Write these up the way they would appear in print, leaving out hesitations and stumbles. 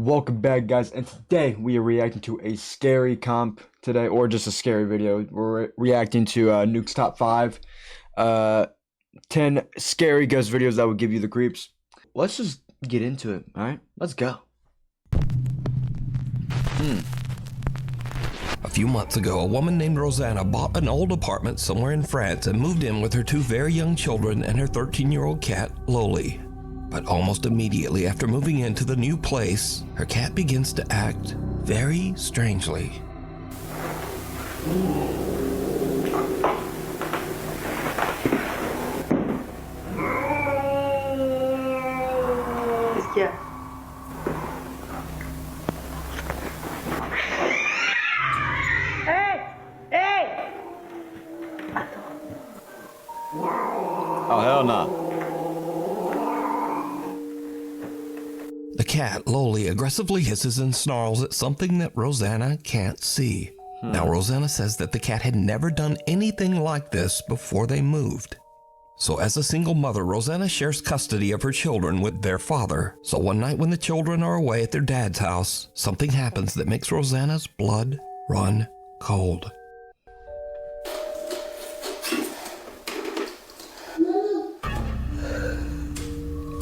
Welcome back, guys, and today we are reacting to a scary comp today, or just a scary video. We're reacting to Nukes Top 5, 10 scary ghost videos that would give you the creeps. Let's just get into it, alright? Let's go. A few months ago, a woman named Rosanna bought an old apartment somewhere in France and moved in with her two very young children and her 13-year-old cat, Loli. But almost immediately after moving into the new place, her cat begins to act very strangely. Qu'est-ce qu'il y a? Hey! Hey! Oh, hell no. The cat, Loli, aggressively hisses and snarls at something that Rosanna can't see. Now, Rosanna says that the cat had never done anything like this before they moved. So as a single mother, Rosanna shares custody of her children with their father. So one night when the children are away at their dad's house, something happens that makes Rosanna's blood run cold.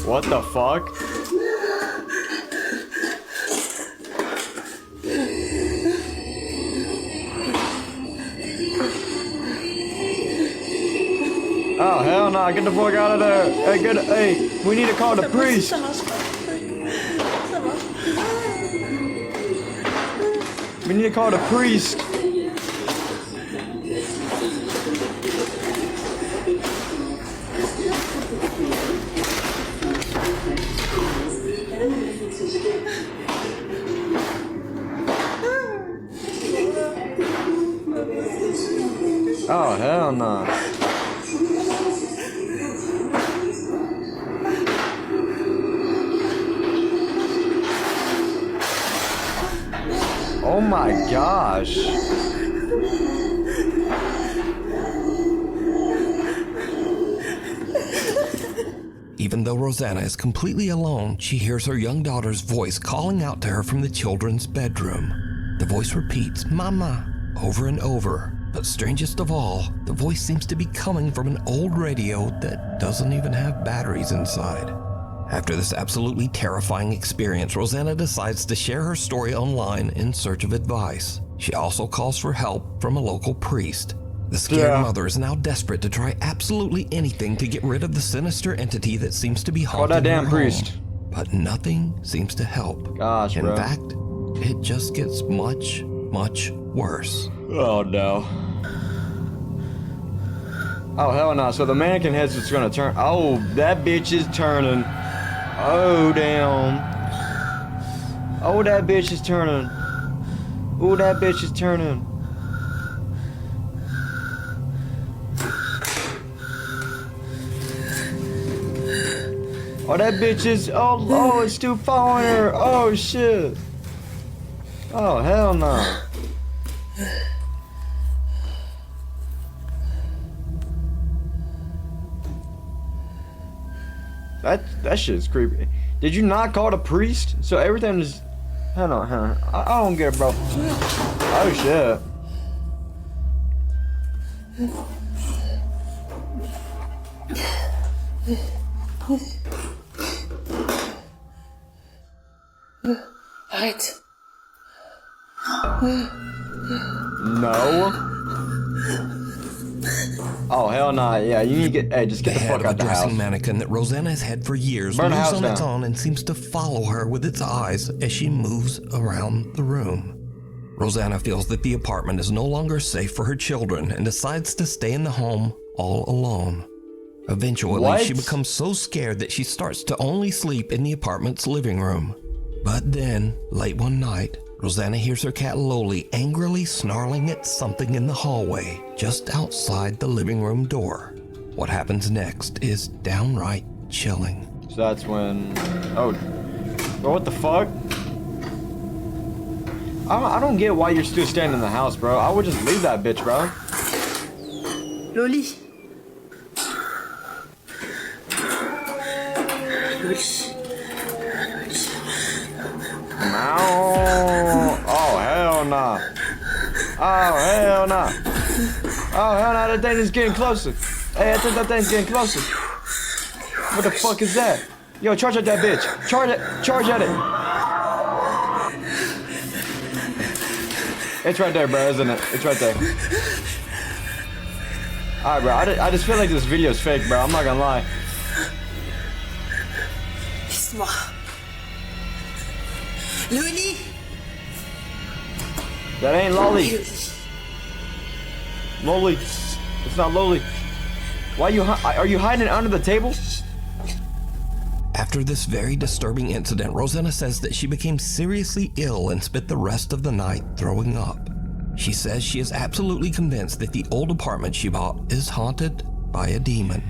What the fuck? Oh, hell no, get the fuck out of there. Hey, we need to call the priest. We need to call the priest. Oh, hell no. Oh my gosh. Even though Rosanna is completely alone, she hears her young daughter's voice calling out to her from the children's bedroom. The voice repeats, "Mama," over and over. But strangest of all, the voice seems to be coming from an old radio that doesn't even have batteries inside. After this absolutely terrifying experience, Rosanna decides to share her story online in search of advice. She also calls for help from a local priest. The scared mother is now desperate to try absolutely anything to get rid of the sinister entity that seems to be haunting that damn her priest. home. But nothing seems to help. Gosh, in bro. fact, it just gets much, much worse. Oh no. Oh hell no. So the mannequin head's just gonna turn. Oh, that bitch is turning. Oh damn. Oh, that bitch is turning. Oh, that bitch is turning. Oh, that bitch is. Oh, it's still following her. Oh shit. Oh hell no. That shit is creepy. Did you not call the priest? So everything is. Hold on. I don't get it, bro. Oh shit. Arrête. No. Oh hell no! Yeah, you need to get. Hey, just get the fuck out the house. Dressing mannequin that Rosanna has had for years Burn the moves house on its down. own and seems to follow her with its eyes as she moves around the room. Rosanna feels that the apartment is no longer safe for her children and decides to stay in the home all alone. Eventually, What? she becomes so scared that she starts to only sleep in the apartment's living room. But then, late one night, Rosanna hears her cat Loli angrily snarling at something in the hallway just outside the living room door. What happens next is downright chilling. So that's when. Oh. Bro, what the fuck? I don't get why you're still staying in the house, bro. I would just leave that bitch, bro. Loli. Loli. Oh, hell no. Oh, hell no, that thing is getting closer. Hey, I think that thing's getting closer. What the fuck is that? Yo, charge at that bitch. Charge at it. It's right there, bro, isn't it? It's right there. Alright, bro, I just feel like this video's fake, bro. I'm not gonna lie. Laisse-moi. Loli. That ain't Loli. Loli. It's not Loli. Why are you hiding under the table? After this very disturbing incident, Rosanna says that she became seriously ill and spent the rest of the night throwing up. She says she is absolutely convinced that the old apartment she bought is haunted by a demon.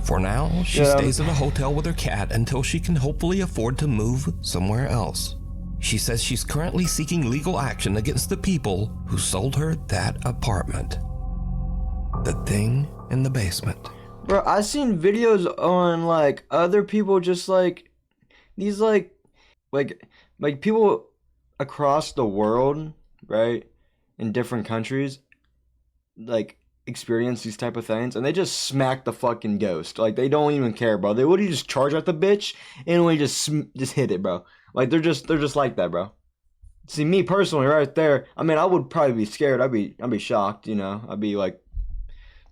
For now, she stays at a hotel with her cat until she can hopefully afford to move somewhere else. She says she's currently seeking legal action against the people who sold her that apartment. The thing in the basement. Bro, I've seen videos on like other people just like these like people across the world, right? In different countries, like experience these type of things, and they just smack the fucking ghost. Like they don't even care, bro. They would just charge at the bitch and we just hit it, bro. Like they're just like that, bro. See, me personally, right there. I mean, I would probably be scared. I'd be shocked, you know. I'd be like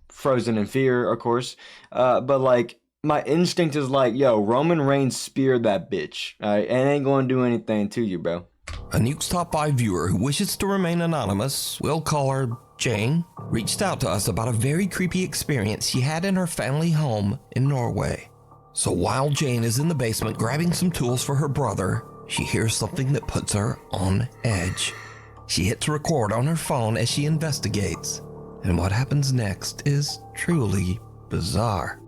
frozen in fear, of course. But like my instinct is like, yo, Roman Reigns speared that bitch. Alright, and ain't gonna do anything to you, bro. A Nukes Top 5 viewer who wishes to remain anonymous, we'll call her Jane, reached out to us about a very creepy experience she had in her family home in Norway. So while Jane is in the basement grabbing some tools for her brother, she hears something that puts her on edge. She hits record on her phone as she investigates, and what happens next is truly bizarre.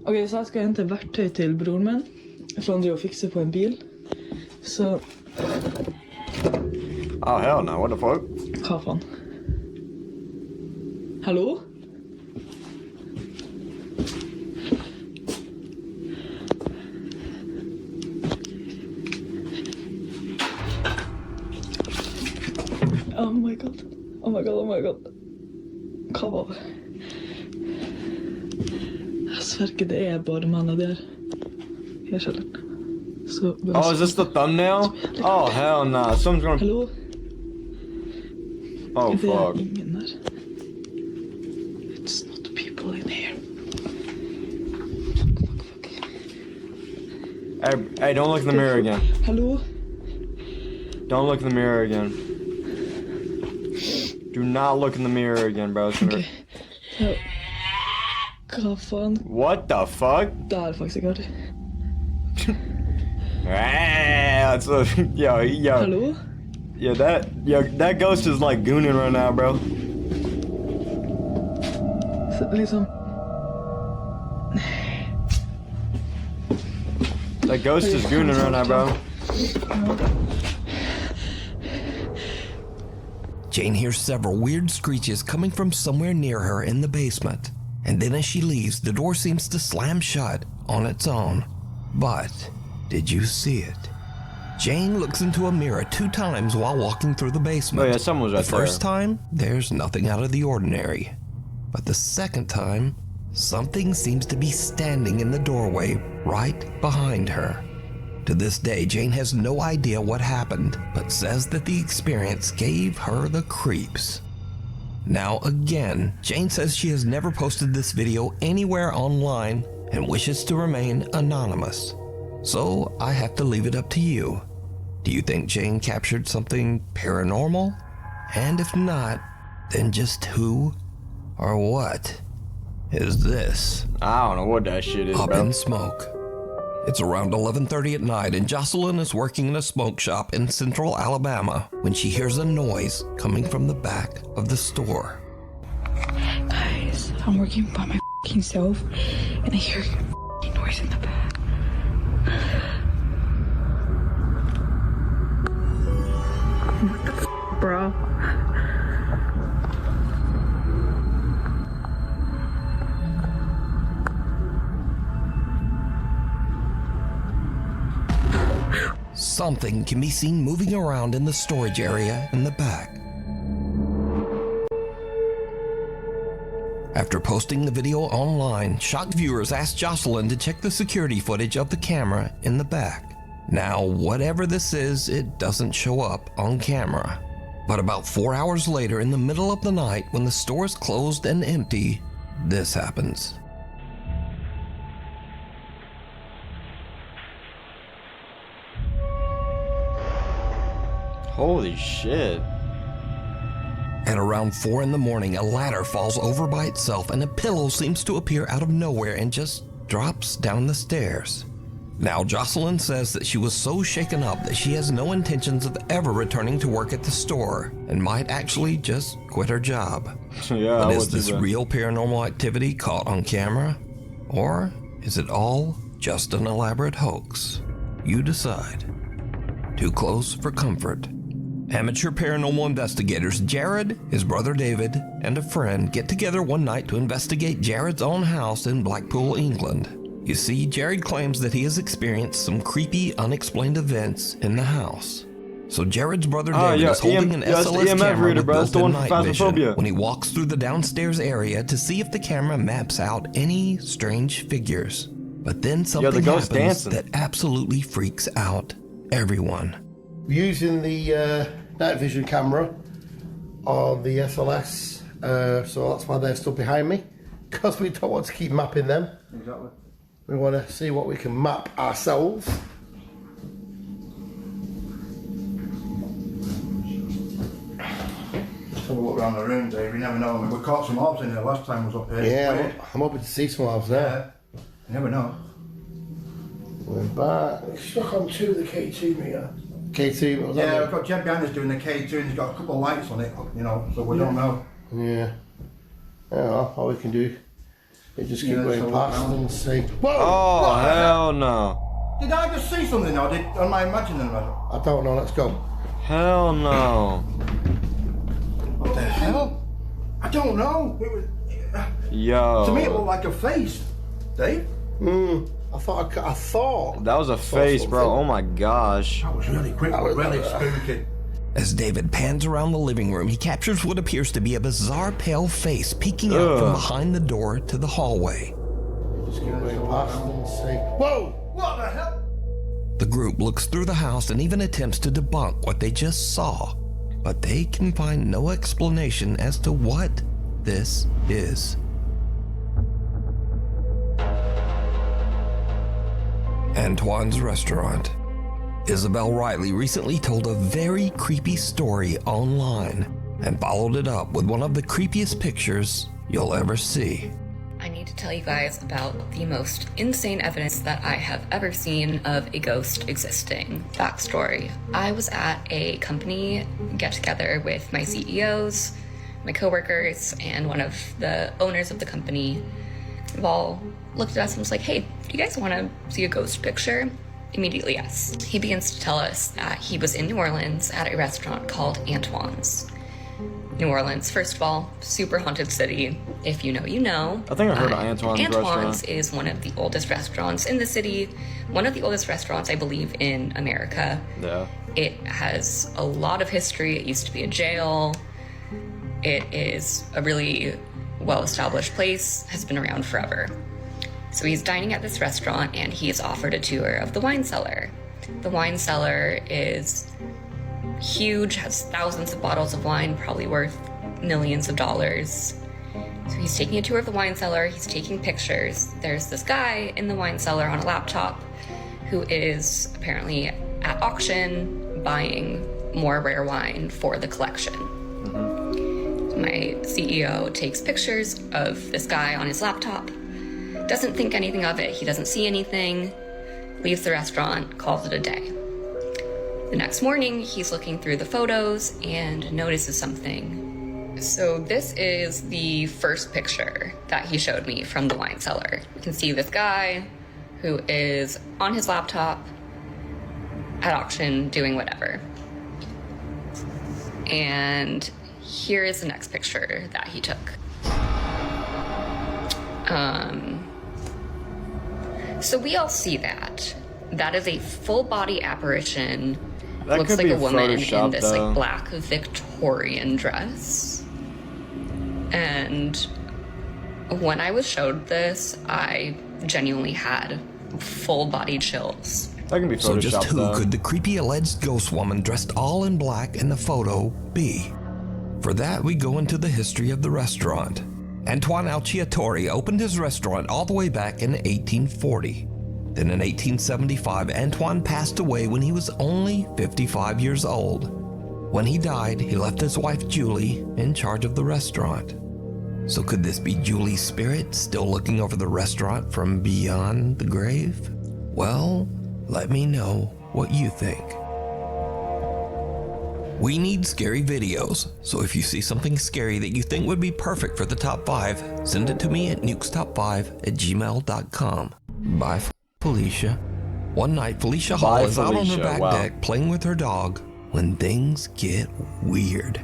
Okej, så här ska jag hämta verktyg till bror min från det och fixa på en bil. Så... Oh hell no, what the fuck? Hva fan? Hallå? Oh my god. Oh my god, oh my god. Hva var det? Jeg sverker det er bare mannen der. Jeg skjønner. Så... Oh, is this the thumbnail? Oh hell no, someone's gonna... Hallå? Oh Det fuck. er ingen der. It's not people in here. Hey, don't look in the mirror again. Hallå? Don't look in the mirror again. Do not look in the mirror again, bro. Okej. Ja. Hva faen? What the fuck? Det er faktisk ikke artig. That's yo. Hallå? Yeah, that ghost is like gooning right now, bro. Så, liksom... That ghost is gooning right now, bro. Jane hears several weird screeches coming from somewhere near her in the basement. And then as she leaves, the door seems to slam shut on its own. But did you see it? Jane looks into a mirror 2 times while walking through the basement. Oh yeah, someone was right The there. first time, there's nothing out of the ordinary. But the second time, something seems to be standing in the doorway right behind her. To this day, Jane has no idea what happened, but says that the experience gave her the creeps. Now again, Jane says she has never posted this video anywhere online and wishes to remain anonymous. So I have to leave it up to you. Do you think Jane captured something paranormal? And if not, then just who or what is this? I don't know what that shit is, Up bro. in smoke. It's around 11:30 at night and Jocelyn is working in a smoke shop in central Alabama when she hears a noise coming from the back of the store. Guys, I'm working by my f***ing self and I hear a noise in the back. What the f***, bro? Something can be seen moving around in the storage area in the back. After posting the video online, shocked viewers asked Jocelyn to check the security footage of the camera in the back. Now, whatever this is, it doesn't show up on camera. But about 4 hours later, in the middle of the night, when the store is closed and empty, this happens. Holy shit. At around 4 in the morning, a ladder falls over by itself and a pillow seems to appear out of nowhere and just drops down the stairs. Now, Jocelyn says that she was so shaken up that she has no intentions of ever returning to work at the store and might actually just quit her job. Yeah, but is this real paranormal activity caught on camera? Or is it all just an elaborate hoax? You decide. Too close for comfort. Amateur paranormal investigators Jared, his brother David, and a friend get together one night to investigate Jared's own house in Blackpool, England. You see, Jared claims that he has experienced some creepy, unexplained events in the house. So Jared's brother David is holding an SLS camera with built-in night vision when he walks through the downstairs area to see if the camera maps out any strange figures. But then something happens that absolutely freaks out everyone. Using the night vision camera on the SLS, so that's why they're stood behind me, because we don't want to keep mapping them. Exactly. We want to see what we can map ourselves. Let's have a look around the room, Dave. You never know. I mean, we caught some orbs in there last time I was up here. Yeah, I'm hoping to see some orbs there. Yeah. You never know. We're back. It's stuck on 2 of the K2 meter. K2, what was that? Yeah, we've got Jeb behind us doing the K2 and he's got a couple of lights on it, you know, so we don't know. Yeah. Yeah, all we can do is just keep going past and see. Whoa! Oh, hell no. Did I just see something or am I imagining it? I don't know, let's go. Hell no. What the hell? I don't know. It was, Yo. to me it looked like a face. Dave? I thought. That was a face, bro. Oh my gosh. That was really quick, but really spooky. As David pans around the living room, he captures what appears to be a bizarre pale face peeking out from behind the door to the hallway. Just keep going past and see. Whoa! What the hell? The group looks through the house and even attempts to debunk what they just saw, but they can find no explanation as to what this is. Antoine's restaurant. Isabel Riley recently told a very creepy story online and followed it up with one of the creepiest pictures you'll ever see. I need to tell you guys about the most insane evidence that I have ever seen of a ghost existing. Backstory. I was at a company get-together with my CEOs, my coworkers, and one of the owners of the company. We've all looked at us and was like, hey, do you guys want to see a ghost picture? Immediately, yes. He begins to tell us that he was in New Orleans at a restaurant called Antoine's. New Orleans, first of all, super haunted city. If you know, you know. I think I heard of Antoine's Antoine's is one of the oldest restaurants in the city. One of the oldest restaurants, I believe, in America. Yeah. It has a lot of history. It used to be a jail. It is a really well-established place, has been around forever. So he's dining at this restaurant and he is offered a tour of the wine cellar. The wine cellar is huge, has thousands of bottles of wine, probably worth millions of dollars. So he's taking a tour of the wine cellar, he's taking pictures. There's this guy in the wine cellar on a laptop who is apparently at auction buying more rare wine for the collection. My CEO takes pictures of this guy on his laptop, doesn't think anything of it, he doesn't see anything, leaves the restaurant, calls it a day. The next morning, he's looking through the photos and notices something. So this is the first picture that he showed me from the wine cellar. You can see this guy who is on his laptop at auction doing whatever. And here is the next picture that he took. So we all see that. That is a full body apparition. That looks could like be a woman Photoshop, in this though. like black Victorian dress. And When I was showed this, I genuinely had full body chills. That can be So just photoshopped, who though. could the creepy alleged ghost woman dressed all in black in the photo be? For that, we go into the history of the restaurant. Antoine Alciatore opened his restaurant all the way back in 1840. Then in 1875, Antoine passed away when he was only 55 years old. When he died, he left his wife Julie in charge of the restaurant. So could this be Julie's spirit still looking over the restaurant from beyond the grave? Well, let me know what you think. We need scary videos, so if you see something scary that you think would be perfect for the top 5, send it to me at nukestop5@gmail.com. Bye, Felicia. One night, Felicia Hall Bye, is out on her Felicia. back Wow. deck playing with her dog when things get weird.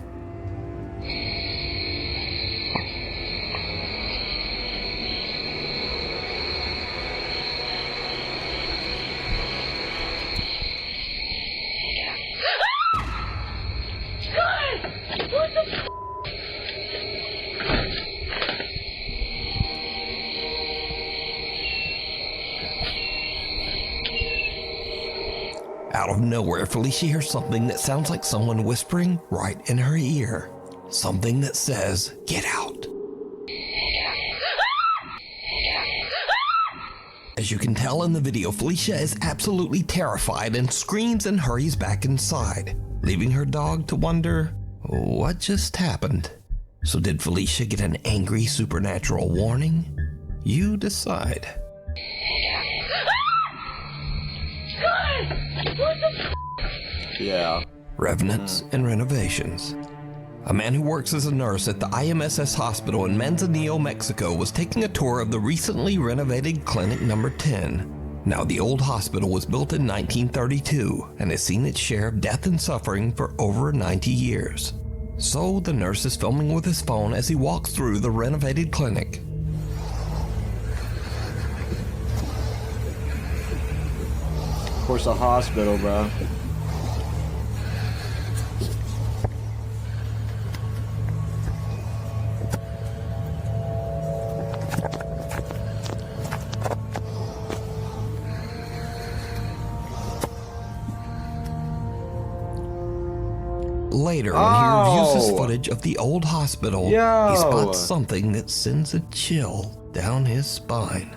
Out of nowhere, Felicia hears something that sounds like someone whispering right in her ear. Something that says, "Get out." As you can tell in the video, Felicia is absolutely terrified and screams and hurries back inside, leaving her dog to wonder what just happened. So did Felicia get an angry supernatural warning? You decide. Yeah. Revenants and renovations. A man who works as a nurse at the IMSS hospital in Manzanillo, Mexico was taking a tour of the recently renovated Clinic Number 10. Now, the old hospital was built in 1932 and has seen its share of death and suffering for over 90 years. So the nurse is filming with his phone as he walks through the renovated clinic. Of course, a hospital, bro. Later, when he reviews his Oh. footage of the old hospital, Yo. he spots something that sends a chill down his spine.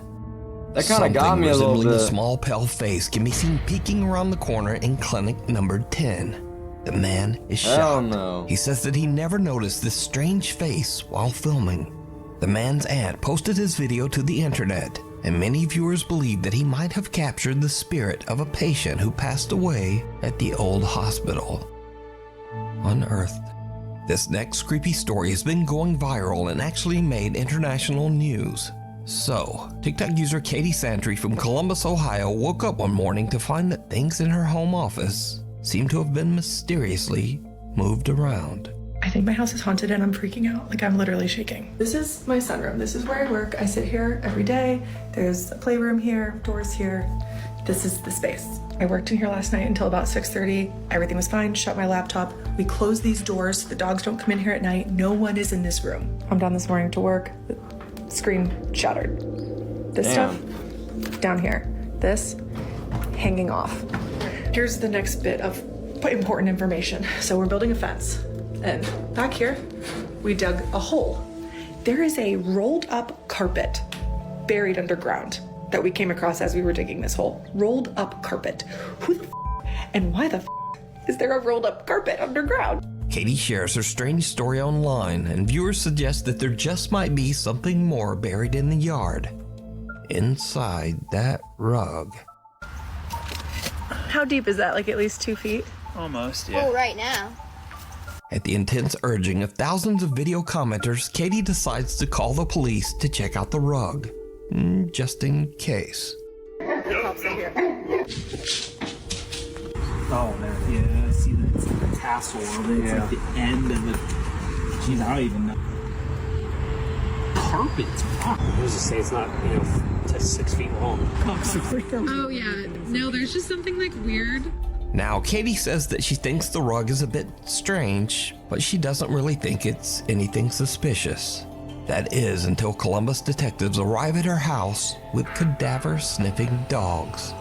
That kind of got me a little resembling bit. a small pale face can be seen peeking around the corner in Clinic Number 10. The man is Hell shocked. no. He says that he never noticed this strange face while filming. The man's aunt posted his video to the internet, and many viewers believe that he might have captured the spirit of a patient who passed away at the old hospital. Unearthed. This next creepy story has been going viral and actually made international news. So, TikTok user Katie Santry from Columbus, Ohio woke up one morning to find that things in her home office seem to have been mysteriously moved around. I think my house is haunted and I'm freaking out. Like, I'm literally shaking. This is my sunroom. This is where I work. I sit here every day. There's a playroom here, doors here. This is the space. I worked in here last night until about 6:30. Everything was fine, shut my laptop. We closed these doors so the dogs don't come in here at night. No one is in this room. I'm down this morning to work. The screen shattered. This Damn. stuff down here. This hanging off. Here's the next bit of important information. So we're building a fence. And back here, we dug a hole. There is a rolled up carpet buried underground that we came across as we were digging this hole. Rolled up carpet. Who the and why the is there a rolled up carpet underground? Katie shares her strange story online, and viewers suggest that there just might be something more buried in the yard. Inside that rug. How deep is that? Like at least 2 feet? Almost, yeah. Oh, right now. At the intense urging of thousands of video commenters, Katie decides to call the police to check out the rug. Just in case. Oh man, yeah, I see that. It's the tassel of it. It's like the end of it. Jeez, I don't even know. Carpets. Wow. I was just say it's not, 6 feet long. Oh yeah, no, there's just something like weird. Now, Katie says that she thinks the rug is a bit strange, but she doesn't really think it's anything suspicious. That is until Columbus detectives arrive at her house with cadaver-sniffing dogs.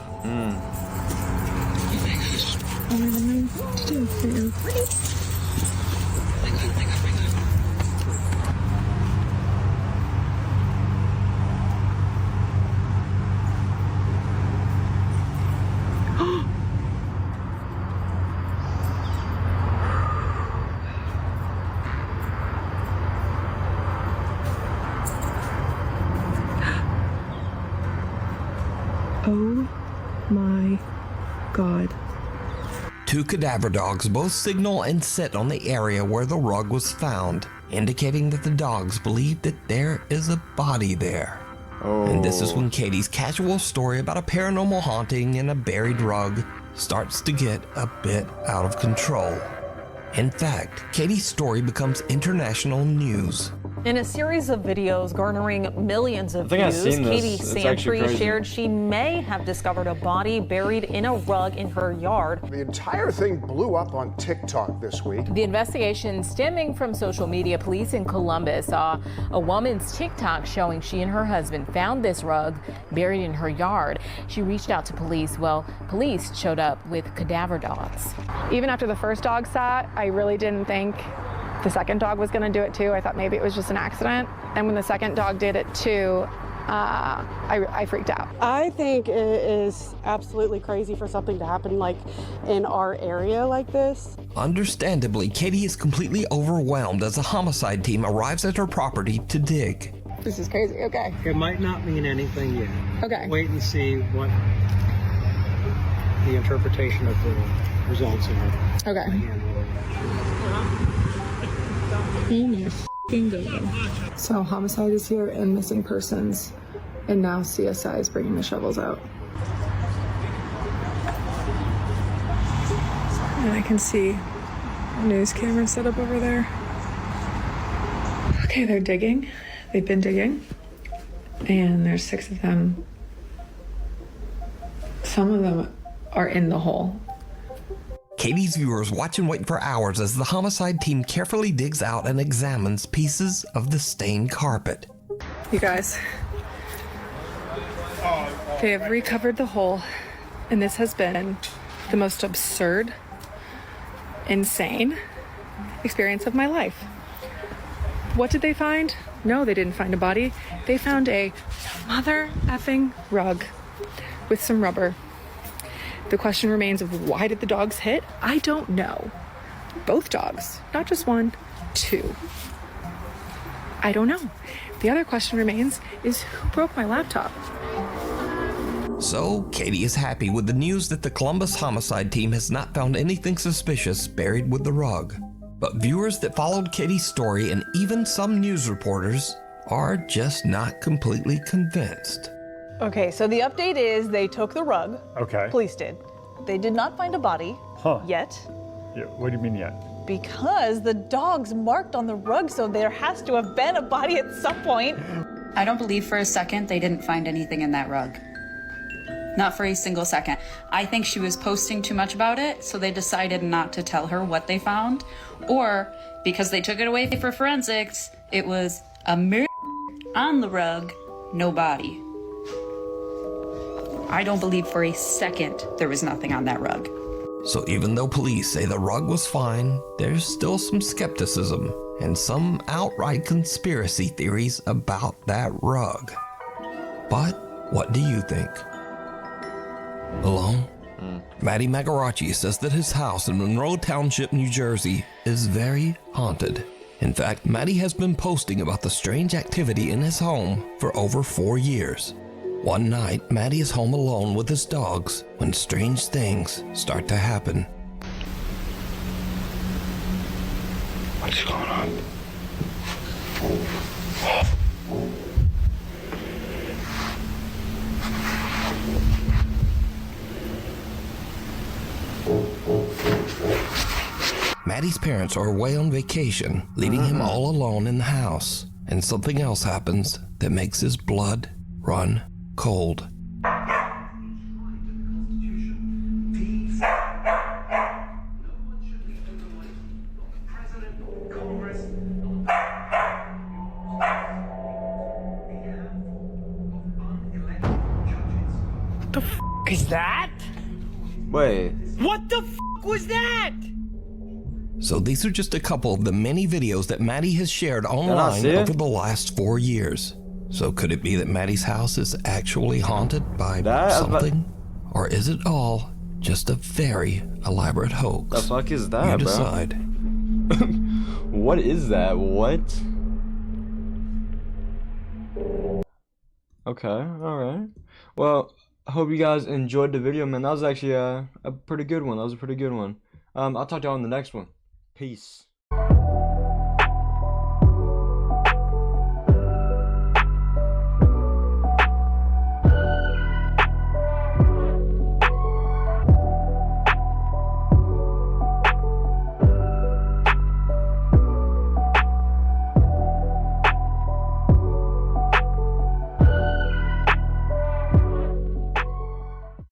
Oh my God. Two cadaver dogs both signal and sit on the area where the rug was found, indicating that the dogs believe that there is a body there. And this is when Katie's casual story about a paranormal haunting and a buried rug starts to get a bit out of control. In fact, Katie's story becomes international news. In a series of videos garnering millions of views, Katie Santry shared she may have discovered a body buried in a rug in her yard. The entire thing blew up on TikTok this week. The investigation stemming from social media. Police in Columbus saw a woman's TikTok showing she and her husband found this rug buried in her yard. She reached out to police. Well, police showed up with cadaver dogs. Even after the first dog sat, I really didn't think the second dog was going to do it too. I thought maybe it was just an accident. And when the second dog did it too, I freaked out. I think it is absolutely crazy for something to happen like in our area like this. Understandably, Katie is completely overwhelmed as a homicide team arrives at her property to dig. This is crazy. Okay. It might not mean anything yet. Okay. Wait and see what the interpretation of the results are. Okay. Oh my f***ing God. So homicide is here and missing persons, and now CSI is bringing the shovels out. And I can see a news camera set up over there. Okay, they're digging. They've been digging. And there's 6 of them. Some of them are in the hole. Katie's viewers watch and wait for hours as the homicide team carefully digs out and examines pieces of the stained carpet. You guys, they have recovered the hole, and this has been the most absurd, insane experience of my life. What did they find? No, they didn't find a body. They found a mother effing rug with some rubber. The question remains of why did the dogs hit? I don't know. Both dogs, not just 1, 2. I don't know. The other question remains is who broke my laptop? So, Katie is happy with the news that the Columbus homicide team has not found anything suspicious buried with the rug. But viewers that followed Katie's story and even some news reporters are just not completely convinced. Okay, so the update is they took the rug. Okay. Police did. They did not find a body yet. Yeah, what do you mean yet? Because the dogs marked on the rug, so there has to have been a body at some point. I don't believe for a second they didn't find anything in that rug. Not for a single second. I think she was posting too much about it, so they decided not to tell her what they found. Or because they took it away for forensics, it was a mirror on the rug, no body. I don't believe for a second there was nothing on that rug. So even though police say the rug was fine, there's still some skepticism and some outright conspiracy theories about that rug. But what do you think? Alone? Matty Magarachi says that his house in Monroe Township, New Jersey is very haunted. In fact, Matty has been posting about the strange activity in his home for over 4 years. One night, Matty is home alone with his dogs when strange things start to happen. What's going on? Matty's parents are away on vacation, leaving him all alone in the house. And something else happens that makes his blood run cold. is that? Wait. What the was that? So these are just a couple of the many videos that Maddie has shared online over the last 4 years. So could it be that Maddie's house is actually haunted by something? Or is it all just a very elaborate hoax? The fuck is that, you decide. What is that? What? Okay, alright. Well, I hope you guys enjoyed the video, man. That was actually a pretty good one. That was a pretty good one. I'll talk to y'all in the next one. Peace.